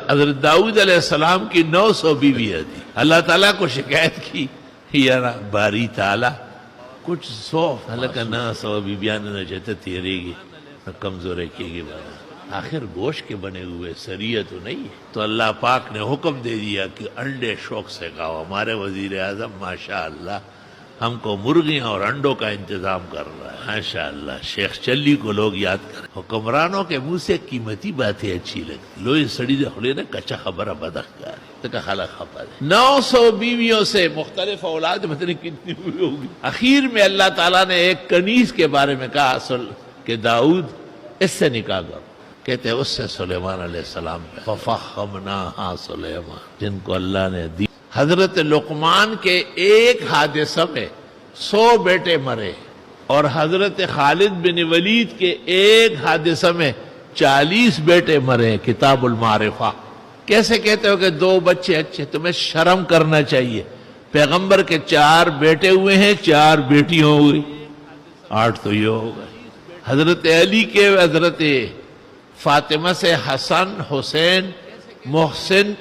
حضرت داؤد علیہ السلام کی 900 بیویاں تھی. اللہ تعالیٰ کو شکایت کی یا باری تعالیٰ کچھ 100 حالانکہ 900 بیویاں نہ چاہتے تیرے گی نہ کمزور کی گی بنا. آخر گوشت کے بنے ہوئے سریہ تو نہیں ہے. تو اللہ پاک نے حکم دے دیا کہ انڈے شوق سے کھاؤ. ہمارے وزیر اعظم ماشاء اللہ ہم کو مرغیاں اور انڈوں کا انتظام کر رہا ہے ماشاء اللہ. شیخ چلی کو لوگ یاد کریں. حکمرانوں کے منہ سے قیمتی باتیں اچھی لگتی. لوئی سڑی دے خلے نے کچا خبر بدخکار تکا خلق خفا دے. 900 بیویوں سے مختلف اولاد مطلب کتنی ہوئی ہوگی. اخیر میں اللہ تعالیٰ نے ایک کنیز کے بارے میں کہا اصل کہ داؤد اس سے نکاح کرو. کہتے ہیں اس سے سلیمان علیہ السلام پہ ففخمناہا سلیمان جن کو اللہ نے دی. حضرت لقمان کے ایک حادثہ میں 100 بیٹے مرے اور حضرت خالد بن ولید کے ایک حادثہ میں 40 بیٹے مرے. کتاب المعرفہ. کیسے کہتے ہو کہ 2 بچے اچھے؟ تمہیں شرم کرنا چاہیے. پیغمبر کے 4 بیٹے ہوئے ہیں 4 بیٹیاں ہو گئی 8 تو یہ ہوگا. حضرت علی کے حضرت فاطمہ سے حسن حسین محسن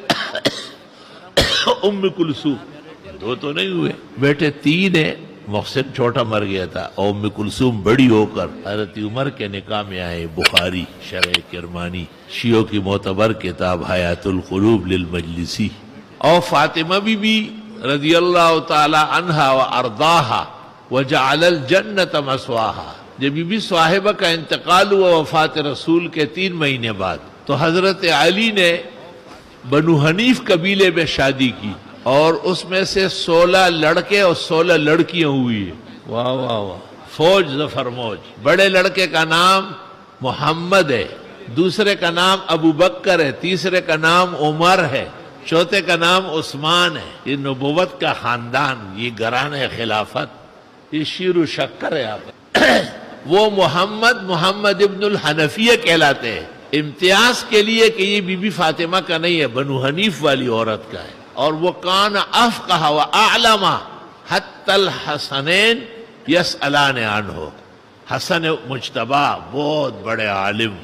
ام کلثوم 2 تو نہیں ہوئے. بیٹے 3 ہیں. محسن چھوٹا مر گیا تھا اور ام کلثوم بڑی ہو کر حضرت عمر کے نکاح میں آئے. بخاری شرح کرمانی شیعوں کی معتبر کتاب حیات القلوب للمجلسی. اور فاطمہ بی رضی اللہ تعالی عنہا و ارضاہا وجعل الجنت مسواہا. جب بی بی صاحبہ کا انتقال ہوا وفات رسول کے 3 مہینے بعد تو حضرت علی نے بنو حنیف قبیلے میں شادی کی اور اس میں سے 16 لڑکے اور 16 لڑکیاں ہوئی. واہ واہ واہ. فوج ظفر موج. بڑے لڑکے کا نام محمد ہے, دوسرے کا نام ابو بکر ہے, تیسرے کا نام عمر ہے, چوتھے کا نام عثمان ہے. یہ نبوت کا خاندان, یہ گران خلافت, یہ شیر و شکر ہے. آپ وہ محمد ابن الحنفیہ کہلاتے ہیں. امتیاز کے لیے کہ یہ بی بی فاطمہ کا نہیں ہے, بنو حنیف والی عورت کا ہے. اور وہ کان افقہ و اعلم حتی الحسنین یسألان عنہ. حسن مجتبی بہت بڑے عالم,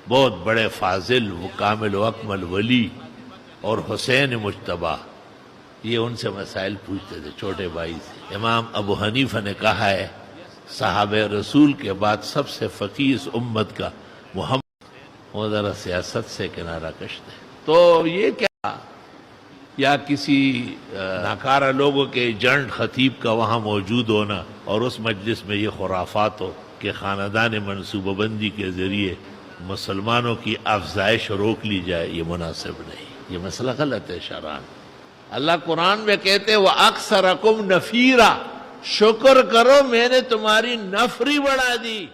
بہت بڑے فاضل, وہ کامل و اکمل ولی, اور حسین مجتبی یہ ان سے مسائل پوچھتے تھے چھوٹے بھائی سے. امام ابو حنیفہ نے کہا ہے صحابہ رسول کے بعد سب سے فقیہ اس امت کا محمد. وہ ذرا سیاست سے کنارہ کش ہے. تو یہ کیا یا کسی ناکارہ لوگوں کے ایجنٹ خطیب کا وہاں موجود ہونا اور اس مجلس میں یہ خرافات ہو کہ خاندان منصوبہ بندی کے ذریعے مسلمانوں کی افزائش روک لی جائے, یہ مناسب نہیں. یہ مسئلہ غلط ہے شرعاً. اللہ قرآن میں کہتے وَأَكْثَرَكُمْ نَفِيرًا, شکر کرو میں نے تمہاری نفری بڑھا دی.